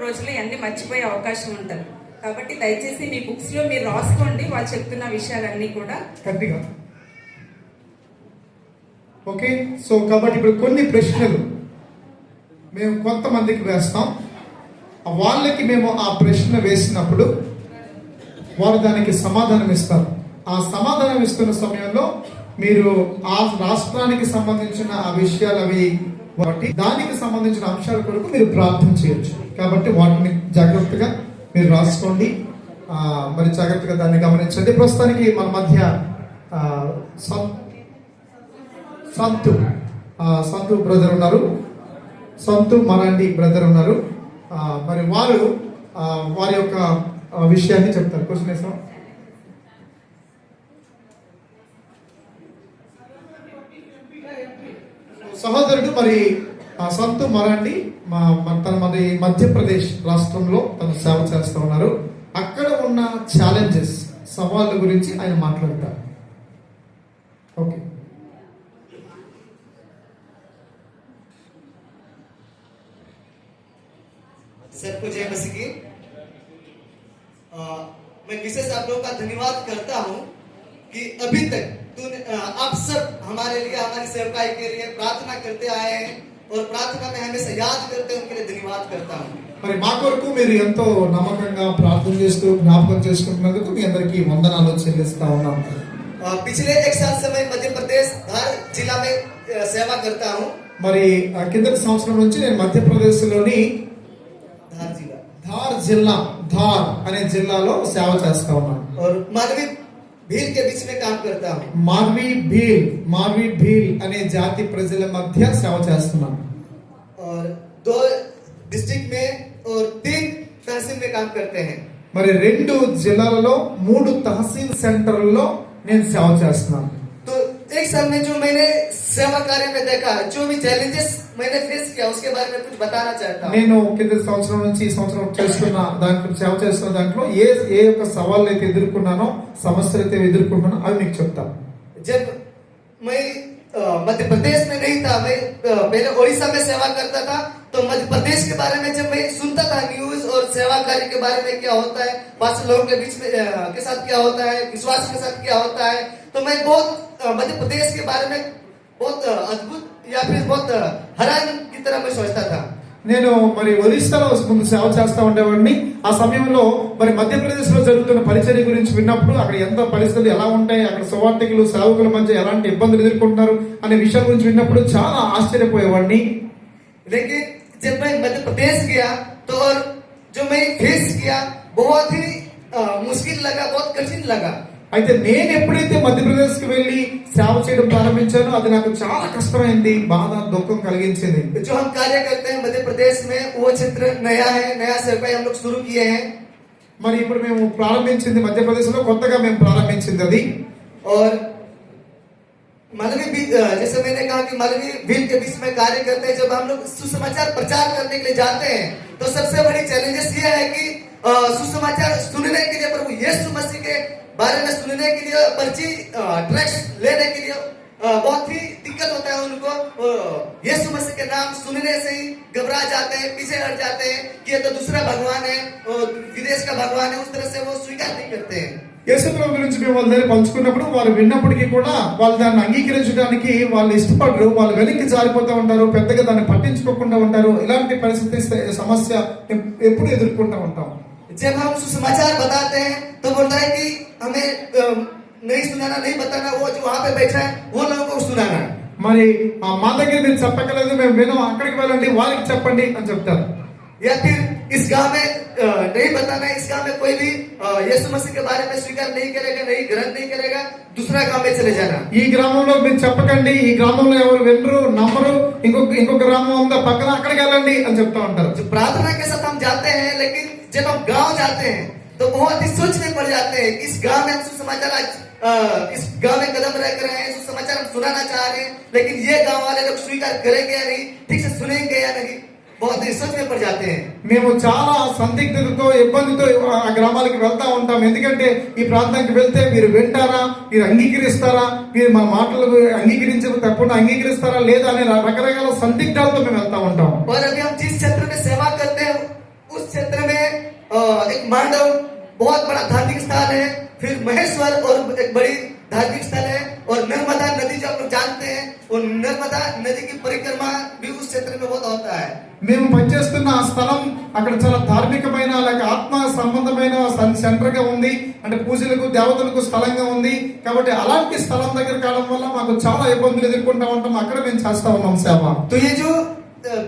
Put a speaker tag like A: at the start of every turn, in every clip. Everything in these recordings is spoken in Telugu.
A: రోజులు అన్ని మర్చిపోయే అవకాశం ఉంటుంది. కాబట్టి దయచేసి మీ బుక్స్ లో మీరు రాసుకోండి వాళ్ళు చెప్తున్న విషయాలన్నీ కూడా
B: గట్టిగా. ఓకే, సో కాబట్టి ఇప్పుడు కొన్ని ప్రశ్నలు మేము కొంతమందికి వేస్తాం. వాళ్ళకి మేము ఆ ప్రశ్న వేసినప్పుడు వారు దానికి సమాధానం ఇస్తారు. ఆ సమాధానం ఇస్తున్న సమయంలో మీరు ఆ రాష్ట్రానికి సంబంధించిన ఆ విషయాలు అవి కాబట్టి దానికి సంబంధించిన అంశాల కొరకు మీరు ప్రార్థన చేయొచ్చు. కాబట్టి వాటిని జాగ్రత్తగా మీరు రాసుకోండి, మరి జాగ్రత్తగా దాన్ని గమనించండి. ప్రస్తుతానికి మన మధ్య సంతు బ్రదర్ ఉన్నారు, సంతు మరాండి బ్రదర్ ఉన్నారు. మరి వారు వారి యొక్క విషయాన్ని చెప్తారు. క్వశ్చన్ వేసాం. సహోదరుడు మరి సంతు మరాండి తన మరి మధ్యప్రదేశ్ రాష్ట్రంలో తను సేవ చేస్తూ ఉన్నారు. అక్కడ ఉన్న ఛాలెంజెస్, సవాళ్ళ గురించి ఆయన మాట్లాడతారు. ఓకే.
C: सबको जय मसीह की। मैं विशेष आप लोगों का धन्यवाद करता हूं कि अभी तक आप सब हमारे लिए, हमारी सेवकाई के लिए प्रार्थना करते आए हैं और प्रार्थना में हमेशा याद करते हैं, उनके लिए धन्यवाद करता हूं।
B: మరి మా కొరకు మీరు ఎంతో నమ్మకంగా ప్రార్థన చేస్తూ జ్ఞాపకం చేసుకుంటున్నందుకు మీ అందరికీ వందనాలు చెల్లిస్తా ఉన్నాం.
C: पिछले एक साल से मैं मध्य प्रदेश धार जिला में सेवा करता हूं.
B: మరి కిందటి సంవత్సరం నుంచి నేను మధ్యప్రదేశ్ లోని ధార్ జిల్లా, ధార్ అనే జిల్లాలో సేవ చేస్తా ఉన్నాను.
C: और मालवी भील के बीच में काम करता हूं. मालवी भील అనే జాతి ప్రజల మధ్య సేవ చేస్తున్నాను. और 2 डिस्ट्रिक्ट में और 3 तहसील में काम करते हैं.
B: మరి 2 జిల్లాలలో 3 తహసీల్ సెంటర్లలో నేను సేవ చేస్తున్నాను.
C: तो एक साल में जो मैंने सेवा कार्य में देखा, जो भी चैलेंजेस मैंने फेस किया, उसके बारे में कुछ बताना चाहता हूं.
B: నేను కింద సంవత్సరం నుంచి ఈ సంవత్సరం చేస్తున్న దాంట్లో సేవ చేస్తున్న దాంట్లో ఏ యొక్క సవాళ్ళు అయితే ఎదుర్కొన్నానో, సమస్యలు అయితే ఎదుర్కొన్నానో అవి మీకు చెప్తాను.
C: जब मैं मध्य प्रदेश में नहीं था, मैं पहले ओडिशा में सेवा करता था, तो मध्य प्रदेश के बारे में जब मैं सुनता था न्यूज और सेवा कार्य के बारे में क्या होता है, पांच लोगों के बीच में के साथ क्या होता है, विश्वास के साथ क्या होता है, तो मैं बहुत मध्य प्रदेश के बारे में बहुत अद्भुत या फिर बहुत हैरान की तरह मैं सोचता था.
B: నేను మరి ఒరిస్సాలో ముందు సేవ చేస్తా ఉండేవాడిని. ఆ సమయంలో మరి మధ్యప్రదేశ్ లో జరుగుతున్న పరిచర్య గురించి విన్నప్పుడు అక్కడ ఎంత పరిస్థితులు ఎలా ఉంటాయి, అక్కడ సువార్థికులు సేవకుల మధ్య ఎలాంటి ఇబ్బందులు ఎదుర్కొంటున్నారు అనే విషయం గురించి విన్నప్పుడు చాలా ఆశ్చర్యపోయేవాడిని.
C: लेकिन जब मैं मध्य प्रदेश गया तो और जो मैं फेस किया बहुत ही मुश्किल लगा, बहुत कठिन लगा.
B: అయితే నేను ఎప్పుడైతే మధ్యప్రదేశ్ కి వెళ్ళి సేవ చేయడం ప్రారంభించానో అది నాకు చాలా కష్టమైంది, బాధ, దుఃఖం కలిగించింది.
C: जो हम कार्य करते हैं मध्य प्रदेश में वो क्षेत्र नया है, नया सेवकाई हम लोग शुरू किए हैं.
B: మరి ఇప్పుడు మేము ప్రారంభించింది మధ్యప్రదేశ్ లో కొత్తగా మేము ప్రారంభించింది అది.
C: और मालवी भी, जैसे मैंने कहा कि मालवी भील के बीच में कार्य करते हैं, जब हम लोग सुसमाचार प्रचार करने के लिए जाते हैं तो सबसे बड़ी चैलेंजेस ये है कि सुसमाचार सुनने के लिए, प्रभु यीशु मसीह के बारे में सुनने के लिए, पर्ची ट्रैक्ट लेने के लिए बहुत ही दिक्कत होता है उनको. यीशु मसीह के नाम सुनने से ही घबरा जाते हैं, पीछे हट जाते हैं कि ये तो दूसरा भगवान है, विदेश का भगवान है, उस तरह से वो स्वीकार नहीं करते हैं.
B: యేసు ప్రభు గురించి మేము వాళ్ళ దగ్గర పంచుకున్నప్పుడు వారు విన్నప్పటికీ కూడా వాళ్ళు దాన్ని అంగీకరించడానికి వాళ్ళు ఇష్టపడరు. వాళ్ళు వెనక్కి జారిపోతూ ఉంటారు, పెద్దగా దాన్ని పట్టించుకోకుండా ఉంటారు. ఇలాంటి పరిస్థితి, సమస్య ఎప్పుడు ఎదుర్కొంటూ ఉంటాం.
C: जब हम सुसमाचार बताते हैं तो बोलता है कि हमें नहीं सुनाना, नहीं बताना, वो जो वहां पे बैठा है वो लोगों को सुनाना.
B: మరి మా దగ్గర మీరు చెప్పగలదు, మేము వినం, అక్కడికి వెళ్ళండి, వాళ్ళకి చెప్పండి అని చెప్తారు.
C: या फिर इस गांव में नहीं बताना, इस गांव में कोई भी यीशु मसीह के बारे में स्वीकार नहीं करेगा, नहीं ग्रहण नहीं करेगा, दूसरा गांव में चले जाना.
B: ఈ గ్రామంలో మీరు చెప్పకండి, ఈ గ్రామంలో ఎవరు వినరు, నమ్మరు, ఇంకొక గ్రామం ఉందా పక్కన, అక్కడికి వెళ్ళండి అని చెప్తా ఉంటారు.
C: जो प्रार्थना के साथ हम जाते हैं, लेकिन जब हम गांव जाते हैं तो बहुत ही सोच में पड़ जाते हैं. इस गांव में हम सुसमाचार इस गांव में कदम रख रहे हैं, सुसमाचार हम सुनाना चाह रहे हैं, लेकिन ये गांव वाले लोग स्वीकार करेंगे या नहीं, ठीक से सुनेंगे या नहीं, बहुत ही सोच में पड़ जाते हैं.
B: మేము చాలా సందిగ్ధతతో, ఇబ్బందితో ఆ గ్రామాలకు వెళ్తా ఉంటాం. ఎందుకంటే ఈ ప్రాంతానికి వెళ్తే మీరు వింటారా, మీరు అంగీకరిస్తారా, మీరు మా మాటలు తప్పకుండా అంగీకరిస్తారా లేదా అనే రకరకాల సందిగ్ధాలతో మేము వెళ్తా ఉంటాం.
C: और अभी हम जिस क्षेत्र में सेवा करते हैं उस क्षेत्र में एक मांडव बहुत बड़ा धार्मिक स्थान है, फिर महेश्वर और एक बड़ी धार्मिक स्थल है, और नर्मदा नदी जो आप लोग जानते हैं, और नर्मदा नदी की परिक्रमा भी उस क्षेत्र में बहुत होता है।
B: మేము పనిచేస్తున్న ఆ స్థలం అక్కడ చాలా ధార్మికమైన లేక ఆత్మ సంబంధమైన సెంటర్ గా ఉంది, అంటే పూజలకు దేవతలకు స్థలంగా ఉంది. కాబట్టి అలాంటి స్థలం దగ్గర కావడం వల్ల మాకు చాలా ఇబ్బందులు ఎదుర్కొంటా ఉంటాం. అక్కడ మేము చేస్తా ఉన్నాం సేవ.
C: तो ये जो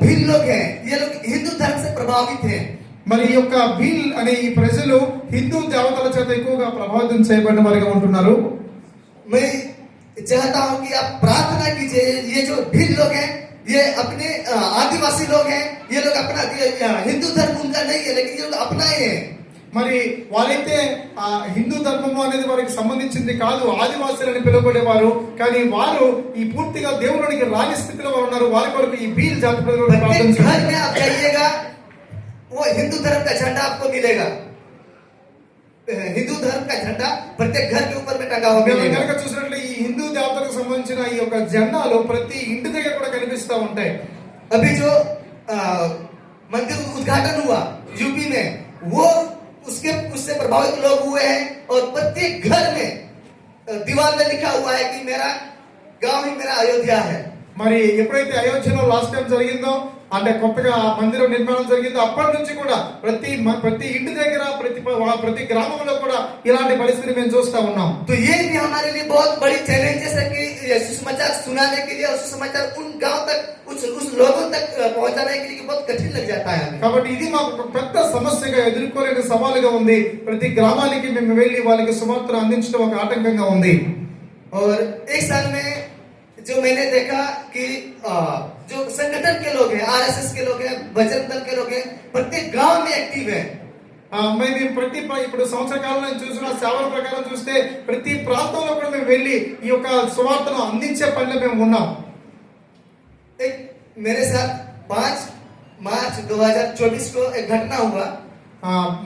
C: भील लोग हैं, ये लोग हिंदू धर्म से प्रभावित हैं।
B: మరి ఈ యొక్క భీల్ అనే ఈ ప్రజలు హిందూ దేవతల చేత ఎక్కువగా ప్రభావితం చేయబడిన వారిగా ఉంటున్నారు.
C: मैं चाहता हूं कि आप प्रार्थना कीजिए, ये जो भील लोग हैं, ये अपने आदिवासी लोग हैं, ये लोग अपना हिंदू धर्म उनका नहीं है, लेकिन ये लोग अपनाए हैं।
B: మరి వారైతే ఆ హిందూ ధర్మము అనేది వారికి సంబంధించింది కాదు, ఆదివాసులని పిలువబడేవారు. కానీ వారు ఈ పూర్తిగా దేవునికి రాని స్థితిలో వారు ఉన్నారు. వారి కొరకు ఈ భీల్ జాతి ప్రజలు
C: घर में आप जाइएगा, वो हिंदू धर्म का झंडा आपको मिलेगा। हिंदू धर्म का झंडा प्रत्येक घर के ऊपर में टंगा हुआ मिलेगा।
B: కనుక చూసినట్లయితే ఈ హిందూ దేవతలకు సంబంధించిన ఈ యొక్క జెండాలు ప్రతి ఇంటి దగ్గర కూడా కనిపిస్తూ ఉంటాయి.
C: अभी जो मंदिर उद्घाटन हुआ यूपी में, वो उससे प्रभावित लोग हुए हैं, और प्रत्येक घर में दीवार में लिखा हुआ है कि मेरा गांव ही मेरा अयोध्या है।
B: మరి ఎప్పుడైతే అయోధ్యలో లాస్ట్ టైం జరిగిందో, అంటే కొత్తగా మందిరం నిర్మాణం జరిగిందో, అప్పటి నుంచి కూడా ప్రతి ఇంటి దగ్గర ప్రతి గ్రామంలో కూడా ఇలాంటి పరిస్థితి మేము చూస్తా ఉన్నాం.
C: तो ये भी हमारे लिए बहुत बड़ी चैलेंजेस है कि सुसमाचार सुनाने के लिए और सुसमाचार उन गांव तक उस लोगों तक पहुंचाने के लिए बहुत कठिन लग जाता है।
B: కాబట్టి ఇది మాకు ఒక పెద్ద సమస్యగా ఎదుర్కోలేని సవాలుగా ఉంది. ప్రతి గ్రామానికి మేము వెళ్ళి వాళ్ళకి సువార్తను అందించడం ఒక ఆటంకంగా ఉంది.
C: और एक साल में जो मैंने देखा कि जो संगठन के लोग हैं, आरएसएस के लोग हैं, बजरंग दल के लोग हैं, प्रत्येक गांव में एक्टिव है।
B: మేము ఇప్పుడు సంవత్సర కాలంలో చూసిన సేవల ప్రకారం చూస్తే ప్రతి ప్రాంతంలో కూడా మేము వెళ్ళి ఈ యొక్క సువార్తను అందించే పనిలో మేము ఉన్నాం.
C: एक मेरे साथ 5 मार्च 2024 को एक घटना हुआ।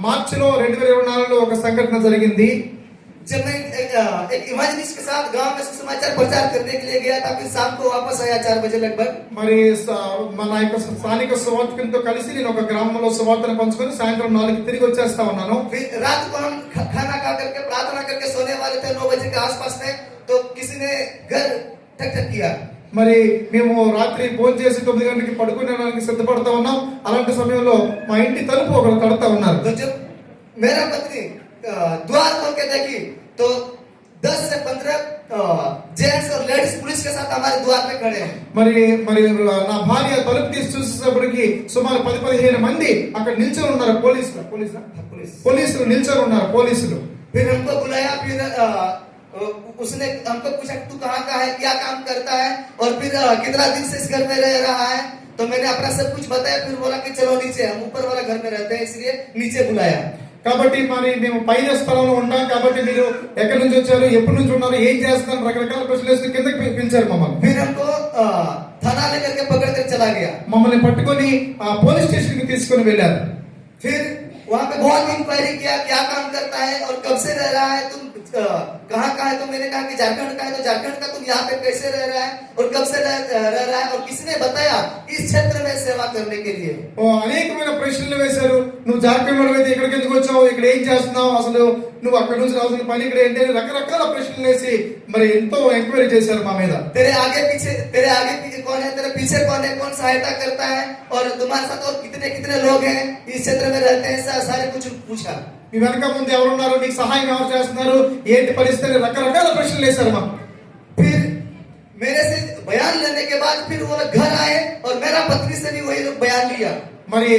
B: మార్చిలో 2024లో ఒక సంఘటన జరిగింది.
C: जब मैं एक इवांजलिस्ट के साथ गांव में सुसमाचार प्रचार करने के लिए गया था, फिर शाम को वापस आया 4 बजे लगभग।
B: మరి మన యొక్క స్థానిక సువార్తికులతో కలిసి నేను ఒక గ్రామంలో సువార్తను పంచుకొని సాయంత్రం 4కి తిరిగి వచ్చేస్తా ఉన్నాను.
C: फिर रात को हम खाना खा करके प्रार्थना करके सोने वाले थे 9 बजे के आसपास में, तो किसी ने घर ठक ठक किया।
B: మరి మేము రాత్రి భోజనం చేసి 9 గంటలకి పడుకునేడానికి సిద్ధపడతా ఉన్నాం. అలాంటి సమయంలో మా ఇంటి తలుపు ఒకరు తడతా ఉన్నారు.
C: तो जब मेरा पत्नी द्वार खोल के देखी, तो 10 से 15 जेंट्स और लेडीज पुलिस के साथ हमारे द्वार पे खड़े हैं।
B: మరి నా భార్య తలుపు తీసి చూసేటప్పటికి సుమారు 10-15 మంది అక్కడ నిల్చొని ఉన్నారు. పోలీసులు నిల్చొని ఉన్నారు. పోలీసులు
C: फिर हमको बुलाया, फिर उसने हमको पूछा तू कहाँ का है, क्या काम करता है, और फिर कितना दिन से इस घर में रह रहा है। तो मैंने अपना सब कुछ बताया। फिर बोला कि चलो नीचे, हम ऊपर वाला घर में रहते हैं, इसलिए नीचे बुलाया।
B: కాబట్టి మరి మేము పైన స్థలంలో ఉంటాం కాబట్టి మీరు ఎక్కడి నుంచి వచ్చారు, ఎప్పటి నుంచి ఉన్నారు, ఏం చేస్తున్నారు, రకరకాల ప్రశ్నలు వేసి కిందకి పిలిచారు మమ్మల్ని.
C: फिर हमको थाना लेकर के पकड़ कर चला गया।
B: మమ్మల్ని పట్టుకొని పోలీస్ స్టేషన్ కి తీసుకొని వెళ్ళారు.
C: फिर वहाँ पे बहुत इंक्वायरी किया, क्या काम करता है और कब से रह रहा है, तुम कहाँ का है। तो मैंने कहा कि झारखंड का है। तो झारखंड का तुम यहाँ पे कैसे रह रहा है और कब से रह रहा है, और किसने बताया इस क्षेत्र में सेवा करने के लिए।
B: అనేకమైన ప్రశ్నలు వేశారు. నువ్వు జార్ఖండ్ లో అయితే ఇక్కడికి ఎందుకు వచ్చావు, ఇక్కడ ఏం చేస్తున్నావు, అసలు నువ్వు అక్కడ నుంచి రావాల్సిన పని ఇక్కడ ఏంటి, రకరకాల ప్రశ్నలు వేసి మరి ఎంతో ఎంక్వైరీ చేశారు మా మీద.
C: तेरे आगे पीछे कौन है, तेरे पीछे कौन है, कौन सहायता करता है, और तुम्हारे साथ और कितने लोग हैं इस क्षेत्र में रहते हैं, सारे कुछ पूछा।
B: మీ వెనక ముందు ఎవరున్నారు, నీకు సహాయం ఎవరు చేస్తున్నారు, ఏంటి పరిస్థితి, రకరకాల ప్రశ్నలు వేశారు మాకు.
C: फिर मेरे से बयान लेने के बाद फिर वो लोग घर आए, और मेरा पत्नी से भी वही लोग बयान लिया।
B: మరి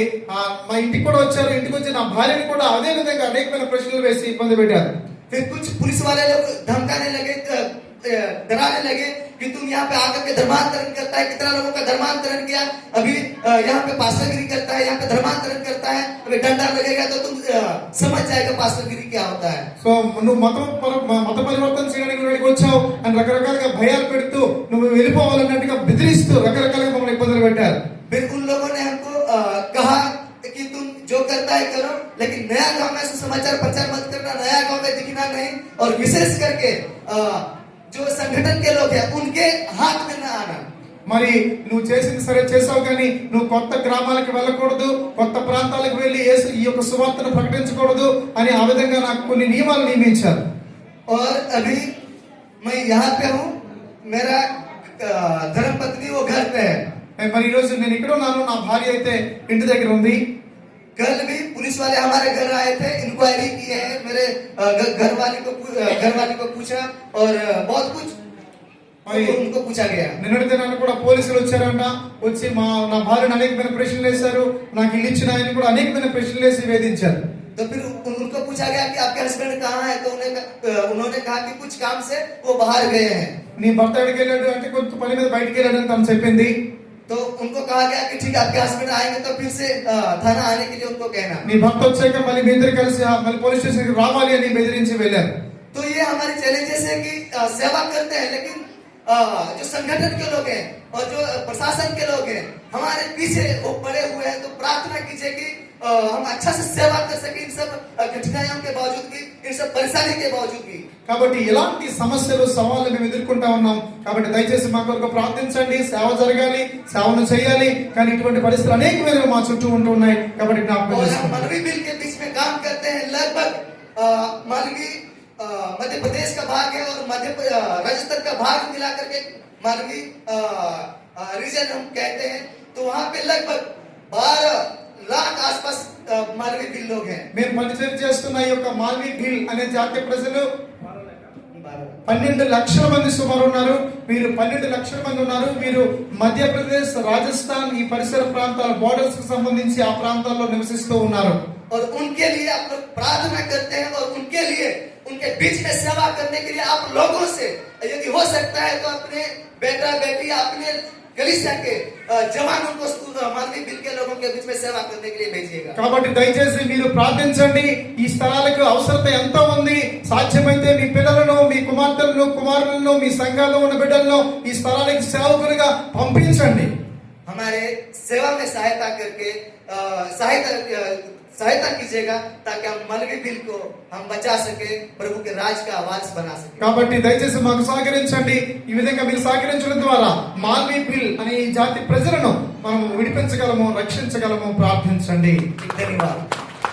B: మా ఇంటికి కూడా వచ్చారు. ఇంటికి వచ్చి నా భార్యని కూడా అదే విధంగా అనేకమైన ప్రశ్నలు వేసి ఇబ్బంది పెట్టారు.
C: फिर कुछ पुलिस वाले लोग धमकाने लगे, डराने लगे कि तुम यहाँ पे आकर के धर्मांतरण करता है, कितना लोगों का धर्मांतरण किया, अभी यहाँ पे पास्टरगिरी करता है, यहाँ पे धर्मांतरण करता है, अभी डंडा लगेगा तो तुम समझ जाएगा पास्टरगिरी क्या होता है।
B: సో నువ్వు మత పరివర్తన చేయడానికి ఇక్కడికి వచ్చావు అని రకరకాలుగా భయాలు పెడుతూ నువ్వు వెళ్ళిపోవాలన్నట్టుగా బెదిరిస్తూ రకరకాలుగా మమ్మల్ని ఇబ్బందులు పెట్టారు.
C: फिर उन लोगों ने हमको कहा कि तुम जो करता है करो, लेकिन नया गांव में सुसमाचार प्रचार मत करना, नया गांव में दिखना नहीं, और विशेष करके जो संगठन के लोग हैं उनके हाथ में न आना।
B: మరి నువ్వు చేసింది సరే చేసావు, కానీ నువ్వు కొత్త గ్రామాలకు వెళ్ళకూడదు, కొత్త ప్రాంతాలకు వెళ్ళి ఈ యొక్క సువార్తను ప్రకటించకూడదు అని ఆ విధంగా నాకు కొన్ని నియమాలు నియమించారు.
C: और अभी मैं यहाँ पे हूँ, मेरा धर्मपत्नी वो घर पे है.
B: మరి ఈ రోజు నేను ఇక్కడ ఉన్నాను, నా భార్య అయితే ఇంటి దగ్గర ఉంది.
C: कल भी पुलिस वाले हमारे घर आए थे, इंक्वायरी किए हैं, मेरे घर वाले को पूछा और बहुत कुछ उनको पूछा गया.
B: నిన్నటి దినాన్ని కూడా పోలీసులు వచ్చారంట, వచ్చి నా భార్యను అనేకమైన ప్రశ్నలు వేశారు, నాకు ఇల్లు ఇచ్చిన ఆయన కూడా అనేకమైన ప్రశ్నలు వేసి వేధించారు.
C: तो फिर उनको पूछा गया कि आपके हस्बैंड कहाँ है, तो उन्होंने कहा कि कुछ काम से वो बाहर गए हैं.
B: నీ భర్త ఎక్కడికి వెళ్ళాడు అంటే కొంత పని మీద బయటికి వెళ్ళాడని తను చెప్పింది.
C: तो उनको कहा गया कि ठीक है, आपके हस्बैंड आएंगे तो फिर से थाना आने के लिए उनको कहना.
B: నీ భర్త వచ్చాక మళ్ళీ మీ ఇద్దరు కలిసి మళ్ళీ పోలీస్ స్టేషన్కి రావాలి అని బెదిరించి వెళ్ళారు.
C: तो ये हमारे चैलेंजेस है कि सेवा करते हैं, लेकिन जो संगठन के लोग हैं और जो प्रशासन के लोग हैं हमारे पीछे वो पड़े हुए हैं. तो प्रार्थना कीजिए कि हम अच्छा से सेवा कर सके, इन सब कठिनाइयों के बावजूद भी, इन सब परेशानी के बावजूद भी.
B: కాబట్టి ఇలాంటి సమస్యలు సవాళ్ళు మేము ఎదుర్కొంటా ఉన్నాం. కాబట్టి దయచేసి మా కొరకు ప్రార్థించండి. సేవ జరగాలి, సేవను చేయాలి, కానీ ఇటువంటి పరిస్థితులు అనేకమైన మా చుట్టూ ఉంటూ ఉన్నాయి. కాబట్టి
C: मालवी बिल के बीच में काम करते हैं. लगभग मालवी मध्य प्रदेश का भाग है और राजस्थान का भाग मिला करके मालवी रीजन हम कहते हैं. तो वहाँ पे लगभग 12 लाख आसपास मालवी बिल लोग हैं.
B: మేము పరిచయం చేస్తున్న ఈ యొక్క మాల్వీ బిల్ అనే జాతి ప్రజలు 12 లక్షల మంది సుమారు ఉన్నారు. వీరు 12 లక్షల మంది ఉన్నారు. వీరు మధ్యప్రదేశ్, రాజస్థాన్ ఈ పరిసర ప్రాంతాల బోర్డర్స్ కు సంబంధించి ఆ ప్రాంతాల్లో నివసిస్తూ ఉన్నారు.
C: और उनके लिए आप लोग प्रार्थना करते हैं और उनके लिए उनके बीच में सेवा करने के लिए आप लोगों से यदि हो सकता है तो अपने बेटा बेटी अपने कलीसिया के जवान उनको मालवी बिल के लोगों के बीच में सेवा करने के लिए भेजिएगा.
B: కాబట్టి దయచేసి మీరు ప్రార్థించండి. ఈ స్థలాలకు అవసరత ఎంతో ఉంది. సాధ్యమైతే మీ పిల్లలను, మీ కుమార్తెలను, కుమారులను, మీ సంఘాల్లో ఉన్న బిడ్డలను ఈ స్థలానికి సేవకులుగా పంపించండి.
C: हमारे सेवा में सहायता करके सहायता कीजिएगा ताकि हम मालवी बिल को हम बचा सके, प्रभु के राज का आवाज बना सके.
B: కాబట్టి దయచేసి మాకు సహకరించండి. ఈ విధంగా మీరు సహకరించడం ద్వారా మాల్వీ బిల్ అనే ఈ జాతి ప్రజలను మనం విడిపించగలము, రక్షించగలము. ప్రార్థించండి.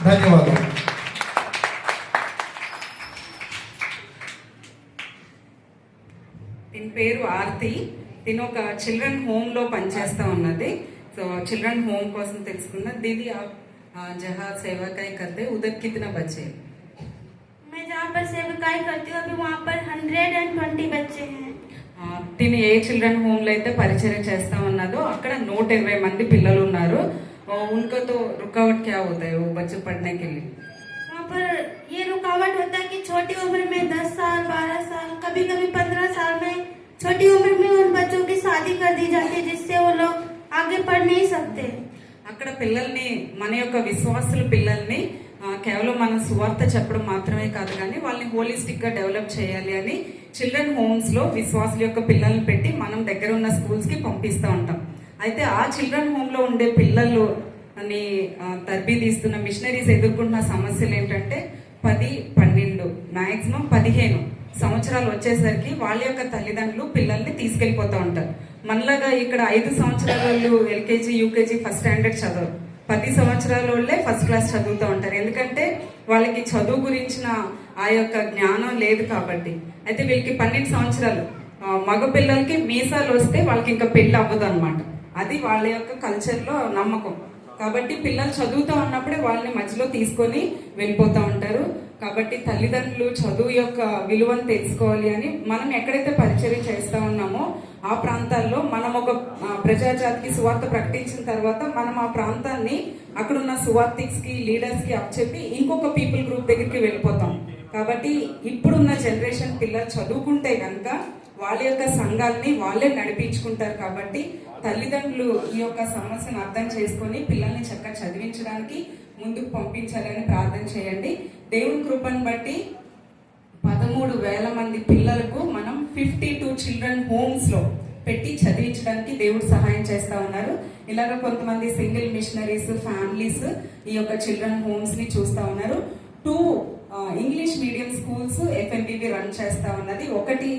B: ధన్యవాదాలు.
A: దీని పేరు ఆర్తి. దీని ఒక చిల్డ్రన్ హోమ్ లో పనిచేస్తా ఉన్నది. సో చిల్డ్రన్ హోమ్ కోసం తెలుసుకున్నా. దీది जहाँ सेवकाई करते उधर कितना बच्चे?
D: मैं जहाँ पर सेवकाई करती हूँ अभी वहाँ पर 120 बच्चे हैं.
A: తిని ఏ చిల్డ్రన్ హోమ్ లో అయితే పరిచయం చేస్తా ఉన్నదో అక్కడ 120 మంది పిల్లలు ఉన్నారు. उनको तो रुकावट क्या होता है वो बच्चे पढ़ने के लिए?
D: वहाँ पर ये रुकावट होता है कि छोटी उम्र में 10 साल 12 साल कभी कभी 15 साल में छोटी उम्र में उन बच्चों की शादी कर दी जाती है, जिससे वो लोग आगे पढ़ नहीं सकते.
A: అక్కడ పిల్లల్ని, మన యొక్క విశ్వాసుల పిల్లల్ని కేవలం మనం సువార్త చెప్పడం మాత్రమే కాదు, కానీ వాళ్ళని హోలిస్టిక్ గా డెవలప్ చేయాలి అని చిల్డ్రన్ హోమ్స్ లో విశ్వాసుల యొక్క పిల్లల్ని పెట్టి మనం దగ్గర ఉన్న స్కూల్స్ కి పంపిస్తూ ఉంటాం. అయితే ఆ చిల్డ్రన్ హోమ్ లో ఉండే పిల్లలు అని తర్బీదిస్తున్న మిషనరీస్ ఎదుర్కొంటున్న సమస్యలు ఏంటంటే 10, 12 మాక్సిమం 15 సంవత్సరాలు వచ్చేసరికి వాళ్ళ యొక్క తల్లిదండ్రులు పిల్లల్ని తీసుకెళ్లిపోతూ ఉంటారు. మనలాగా ఇక్కడ 5 సంవత్సరాల వాళ్ళు ఎల్కేజీ, యూకేజీ, ఫస్ట్ స్టాండర్డ్ చదవరు. 10 సంవత్సరాల వాళ్ళే ఫస్ట్ క్లాస్ చదువుతూ ఉంటారు. ఎందుకంటే వాళ్ళకి చదువు గురించిన ఆ యొక్క జ్ఞానం లేదు కాబట్టి. అయితే వీళ్ళకి 12 సంవత్సరాలు మగ పిల్లలకి మీసాలు వస్తే వాళ్ళకి ఇంకా పెళ్లి అవ్వదు అనమాట. అది వాళ్ళ యొక్క కల్చర్ లో నమ్మకం. కాబట్టి పిల్లలు చదువుతూ ఉన్నప్పుడే వాళ్ళని మధ్యలో తీసుకొని వెళ్ళిపోతూ ఉంటారు. కాబట్టి తల్లిదండ్రులు చదువు యొక్క విలువను తెలుసుకోవాలి అని మనం ఎక్కడైతే పరిచయం చేస్తా ఉన్నామో ఆ ప్రాంతాల్లో మనం ఒక ప్రజాజాతికి సువార్త ప్రకటించిన తర్వాత మనం ఆ ప్రాంతాన్ని అక్కడున్న సువార్తిక్స్ కి, లీడర్స్ కి అప్పచెప్పి ఇంకొక పీపుల్ గ్రూప్ దగ్గరికి వెళ్ళిపోతాం. కాబట్టి ఇప్పుడున్న జనరేషన్ పిల్లలు చదువుకుంటే కనుక వాళ్ళ యొక్క సంఘాలని వాళ్ళే నడిపించుకుంటారు. కాబట్టి తల్లిదండ్రులు ఈ యొక్క సమస్యను అర్థం చేసుకొని పిల్లల్ని చక్కగా చదివించడానికి ముందుకు పంపించాలని ప్రార్థన చేయండి. దేవుని కృపను బట్టి 13,000 మంది పిల్లలకు మనం 52 చిల్డ్రన్ హోమ్స్ లో పెట్టి చదివించడానికి దేవుడు సహాయం చేస్తా ఉన్నారు. ఇలాగ కొంతమంది సింగిల్ మిషనరీస్, ఫ్యామిలీస్ ఈ యొక్క చిల్డ్రన్ హోమ్స్ ని చూస్తా ఉన్నారు. 2 English medium schools FMBB run చేస్తా ఉన్నది. ఒకటి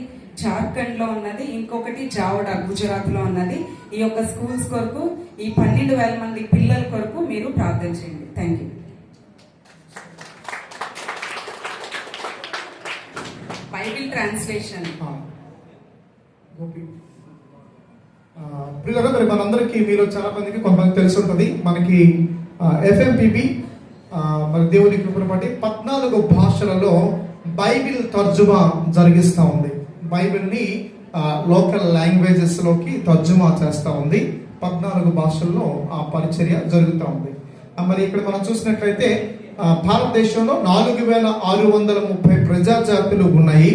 A: జార్ఖండ్ లో ఉన్నది, ఇంకొకటి జావడా గుజరాత్ లో ఉన్నది. ఈ యొక్క స్కూల్స్ కొరకు ఈ 12,000 మంది పిల్లల కొరకు మీరు ప్రార్థన చేయండి. Thank you. Bible translation.
B: Gopi ప్రియులారా, మరి మనందరికీ మీరు చాలా మందికి కొంతమంది తెలిసి ఉంటుంది, మనకి FMPB మరి దేవుని కృపను బట్టి 14 భాషలలో బైబిల్ తర్జుమా జరిగిస్తూ ఉంది. బైబిల్ని లోకల్ లాంగ్వేజెస్ లోకి తర్జుమా చేస్తూ ఉంది. 14 భాషల్లో ఆ పరిచర్య జరుగుతూ ఉంది. మరి ఇక్కడ మనం చూసినట్లయితే భారతదేశంలో 4,630 ప్రజాజాతులు ఉన్నాయి.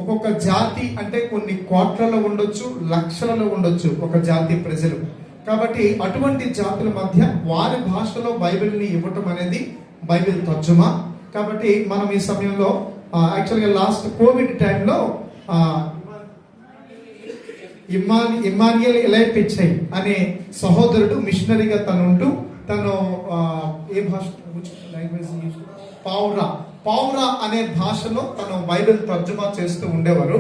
B: ఒక్కొక్క జాతి అంటే కొన్ని కోట్లలో ఉండొచ్చు, లక్షలలో ఉండొచ్చు ఒక జాతి ప్రజలు. కాబట్టి అటువంటి జాతుల మధ్య వారి భాషలో బైబిల్ని ఇవ్వటం అనేది బైబిల్ తర్జుమా. కాబట్టి మనం ఈ సమయంలో యాక్చువల్గా లాస్ట్ కోవిడ్ టైంలో ఇమ్మాన్యుయల్ ఎలైపిచ్చై అనే సహోదరుడు మిషనరీగా తను ఏ భాష లాంగ్వేజ్ పావురా అనే భాషలో తను బైబిల్ తర్జుమా చేస్తూ ఉండేవారు.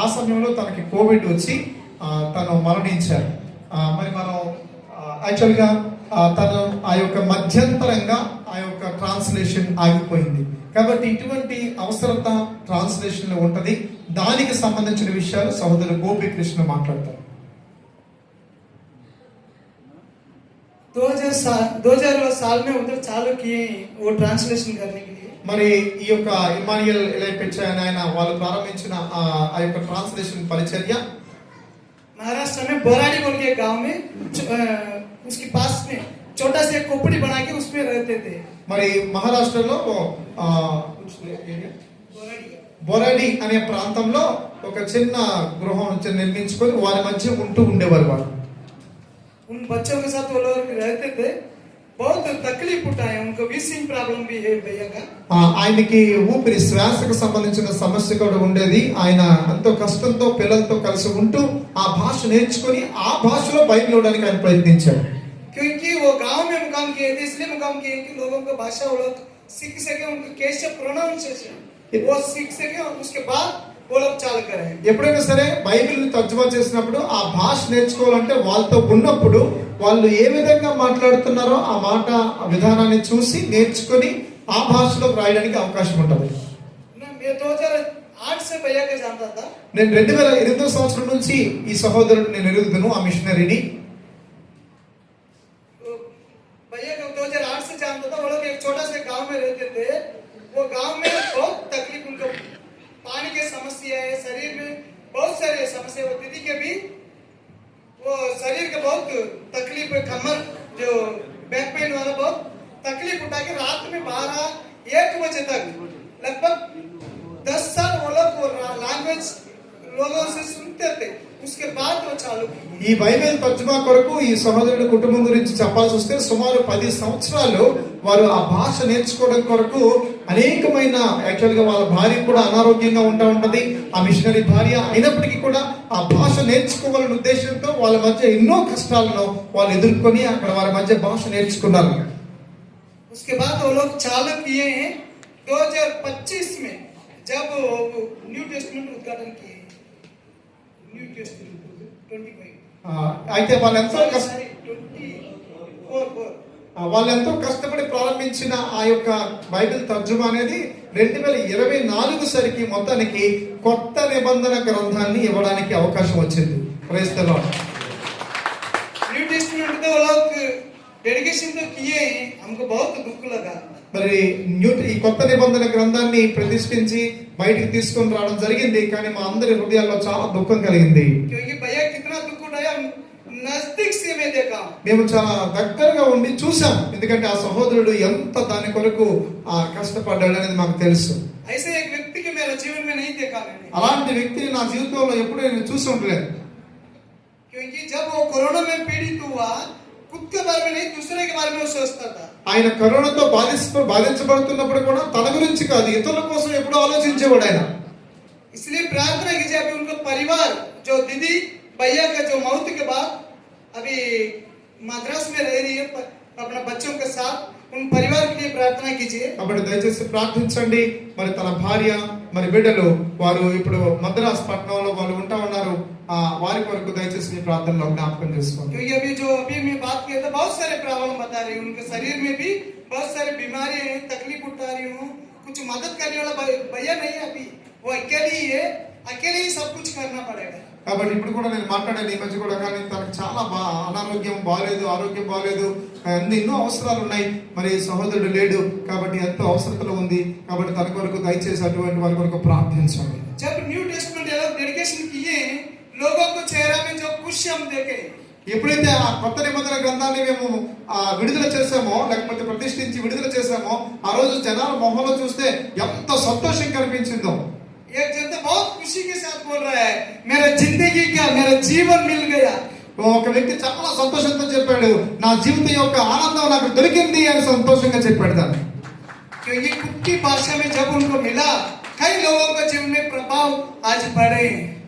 B: ఆ సమయంలో తనకి కోవిడ్ వచ్చి తను మరణించారు. మరి మనం యాక్చువల్గా తను ఆ యొక్క మధ్యంతరంగా ఆ యొక్క ట్రాన్స్లేషన్ ఆగిపోయింది. కాబట్టి ఇటువంటి అవసరత ట్రాన్స్లేషన్ లో ఉంటది. దానికి సంబంధించిన విషయాలు సహోదరు గోపీకృష్ణ మాట్లాడతారు.
E: 2000 साल में उधर चालू किए वो ट्रांसलेशन करने के लिए.
B: మరి ఈ యొక్క ఇమ్మాన్యుయల్ ఎలైపిచ్చై ఆయన వాళ్ళు ప్రారంభించిన ఆ యొక్క ట్రాన్స్లేషన్ పరిచర్య
E: महाराष्ट्र में बोराड़ी बोल के गांव में उसके पास में छोटा सा खोपड़ी बना के उसमें रहते थे.
B: మరి మహారాష్ట్రలో బొరాడి అనే ప్రాంతంలో ఒక చిన్న గృహం నిర్మించుకొని వారి మధ్య ఉంటూ ఉండేవారు. వారు
E: उन बच्चों के साथ वो लोग रहते थे. बहुत तकलीफ उठाए, उनको वीसिंग प्रॉब्लम भी है भैया का.
B: ఆయనకి ఊపిరి శ్వాసకు సంబంధించిన సమస్య కూడా ఉండేది. ఆయన ఎంతో కష్టంతో పిల్లలతో కలిసి ఉంటూ ఆ భాష నేర్చుకొని ఆ భాషలో బైబిల్ ఇవ్వడానికి ఆయన ప్రయత్నించాడు.
E: क्योंकि वो गांव में मुकाम किए थे, इसलिए मुकाम किए कि लोगों को भाषा वो लोग सीख सके, उनको कैसे प्रोनाउंसिएशन वो सीख सके और उसके बाद वो लोग चालू करें.
B: ఎప్పుడైనా సరే బైబిల్ ని తర్జుమా చేసినప్పుడు ఆ భాష నేర్చుకోవాలంటే వాళ్ళతో ఉన్నప్పుడు వాళ్ళు ఏ విధంగా మాట్లాడుతున్నారో ఆ మాట విధానాన్ని చూసి నేర్చుకొని ఆ భాషలో రాయడానికి అవకాశం ఉంటుంది.
E: मैं 2008 से भैया के जानता था.
B: నేను 2008 సంవత్సరం నుంచి ఈ సహోదరుడు నేను ఎరుగుతాను, ఆ మిషనరీని.
E: भैया को 2008 से जानता था. वो लोग एक छोटा सा गांव में रहते थे. वो गांव में बहुत तकलीफ, उनको पानी की समस्या है, शरीर में बहुत सारी समस्या है. दीदी के भी वो शरीर के बहुत तकलीफ है, कमर जो बैक पेन वाला बहुत तकलीफ उठा के रात में 12-1 बजे तक लगभग 10 साल वो लोग लैंग्वेज लोगों से सुनते थे. उसके बाद वो चालू की.
B: ఈ బైబిల్ తర్జుమా కొరకు ఈ సహోదరుడి కుటుంబం గురించి చెప్పాల్సి వస్తే సుమారు 10 సంవత్సరాలు వారు ఆ భాష నేర్చుకోవడం కొరకు అనేకమైన యాక్చువల్ గా వాళ్ళ భార్య కూడా అనారోగ్యంగా ఉంటది. ఆ మిషనరీ భార్య అయినప్పటికీ కూడా ఆ భాష నేర్చుకోవాలనే ఉద్దేశంతో వాళ్ళ మధ్య ఎన్నో కష్టాలను వాళ్ళు ఎదుర్కొని అక్కడ వారి మధ్య భాష నేర్చుకున్నారు.
E: उसके बाद वो लोग चालू किए हैं 2025 में, जब न्यू टेस्टमेंट उद्घाटन किए. न्यू टेस्टमेंट 25
B: అయితే వాళ్ళెంతో
E: 24
B: వాళ్ళెంతో కష్టపడి ప్రారంభించిన ఆ యొక్క బైబిల్ తర్జుమా అనేది 2024 సరికి మొత్తానికి కొత్త నిబంధన గ్రంథాన్ని ఇవ్వడానికి అవకాశం వచ్చింది. Praise the lord.
E: New Testament तो वो लोग डेडिकेशन तो किए हैं, हमको बहुत दुख लगा.
B: మరి ఈ కొత్త నిబంధన గ్రంథాన్ని ప్రతిష్ఠించి బయటికి తీసుకొని రావడం జరిగింది. కానీ మా అందరి హృదయాల్లో చాలా దుఃఖం కలిగింది.
E: क्योंकि भैया कितना दुख उठाया, नजदीक से मैं देखा.
B: మేము చాలా దగ్గరగా ఉండి చూసాం. ఎందుకంటే ఆ సహోదరుడు ఎంత దాని కొరకు కష్టపడ్డాడు అనేది మాకు తెలుసు.
E: ऐसे एक व्यक्ति के मेरे जीवन में नहीं देखा मैंने.
B: అలాంటి వ్యక్తిని నా జీవితంలో ఎప్పుడూ నేను చూసి ఉండలేదు.
E: क्योंकि जब वो कोरोना में पीड़ित हुआ, खुद के बारे में नहीं दूसरे के बारे में सोचता था.
B: ఆయన కరోనాతో బాధించబడుతున్నప్పుడు కూడా తన గురించి కాదు ఇతరుల కోసం ఎప్పుడూ ఆలోచించేవాడు ఆయన.
E: इसलिए प्रार्थना कीजिए. अभी उनका परिवार जो दीदी भैया का जो मौत के बाद अभी मद्रास में रह रही है अपना बच्चों के साथ, उन परिवार के लिए प्रार्थना कीजिए.
B: కాబట్టి దయచేసి ప్రార్థించండి. మరి తన భార్య మరి బిడ్డలు వారు ఇప్పుడు మద్రాస్ పట్టణంలో వాళ్ళు ఉంటా ఉన్నారు. వారి కొరకు దయచేసి మీ ప్రార్థనలో జ్ఞాపకం చేసుకోండి.
E: क्योंकि अभी मैं बात किया था, बहुत सारे प्रॉब्लम बता रही हूँ, उनके शरीर में भी बहुत सारी बीमारी है, तकलीफ उठा रही हूँ. कुछ मदद करने वाला भैया नहीं है अभी, वो अकेले ही है, अकेले ही सब कुछ करना पड़ेगा.
B: కాబట్టి ఇప్పుడు కూడా నేను మాట్లాడాను ఈ మధ్య కూడా, కానీ తనకు చాలా అనారోగ్యం బాగాలేదు, ఆరోగ్యం బాగాలేదు, ఎన్నో అవసరాలు ఉన్నాయి. మరి సహోదరుడు లేడు కాబట్టి ఎంతో అవసరతలు ఉంది. కాబట్టి తన కొరకు దయచేసి అటువంటి వారి కొరకు ప్రార్థించండి.
E: जब न्यू टेस्टमेंट डेडिकेशन किए, लोगों को चेहरा में जो खुश हम देखे,
B: ఎప్పుడైతే ఆ కొత్త నిబంధన గ్రంథాన్ని మేము విడుదల చేసామో, లేకపోతే ప్రతిష్ఠించి విడుదల చేసామో, ఆ రోజు జనాల మొహంలో చూస్తే ఎంత సంతోషం కనిపించిందో.
E: एक जनता बहुत खुशी के साथ बोल रहा है, मेरा जिंदगी क्या, मेरा जीवन मिल गया.
B: ఒక వ్యక్తి చాలా సంతోషంతో చెప్పాడు, నా జీవితం యొక్క ఆనందం నాకు దొరికింది అని సంతోషంగా చెప్పాడు దాన్ని.
E: क्योंकि खुद की भाषा में जब उनको मिला, कई लोगों का जीवन में प्रभाव आज पड़े.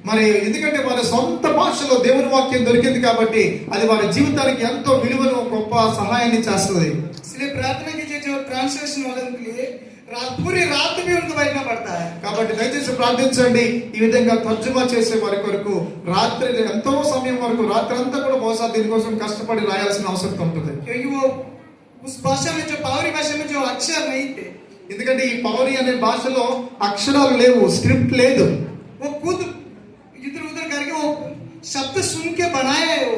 B: మరి ఎందుకంటే వారి సొంత భాషలో దేవుని వాక్యం దొరికింది కాబట్టి అది వారి జీవితానికి ఎంతో విలువను, గొప్ప సహాయాన్ని చేస్తుంది.
E: इसलिए प्रार्थना कीजिए जो ट्रांसलेशन वाले के लिए पूरी रात भी उनको बैठना पड़ता है.
B: కాబట్టి దయచేసి ప్రార్థించండి. ఈ విధంగా తర్జుమా చేసే వారి కొరకు రాత్రి ఎంతో సమయం వరకు, రాత్రి అంతా కూడా బహుశా దీనికోసం కష్టపడి రాయాల్సిన అవసరం ఉంటుంది.
E: क्योंकि वो उस भाषा में जो पावरी भाषा में जो अक्षर नहीं थे,
B: ఎందుకంటే ఈ పౌరి అనే భాషలో అక్షరాలు లేవు, స్క్రిప్ట్ లేదు.
E: वो खुद इधर उधर करके वो शब्द सुन के बनाया है. वो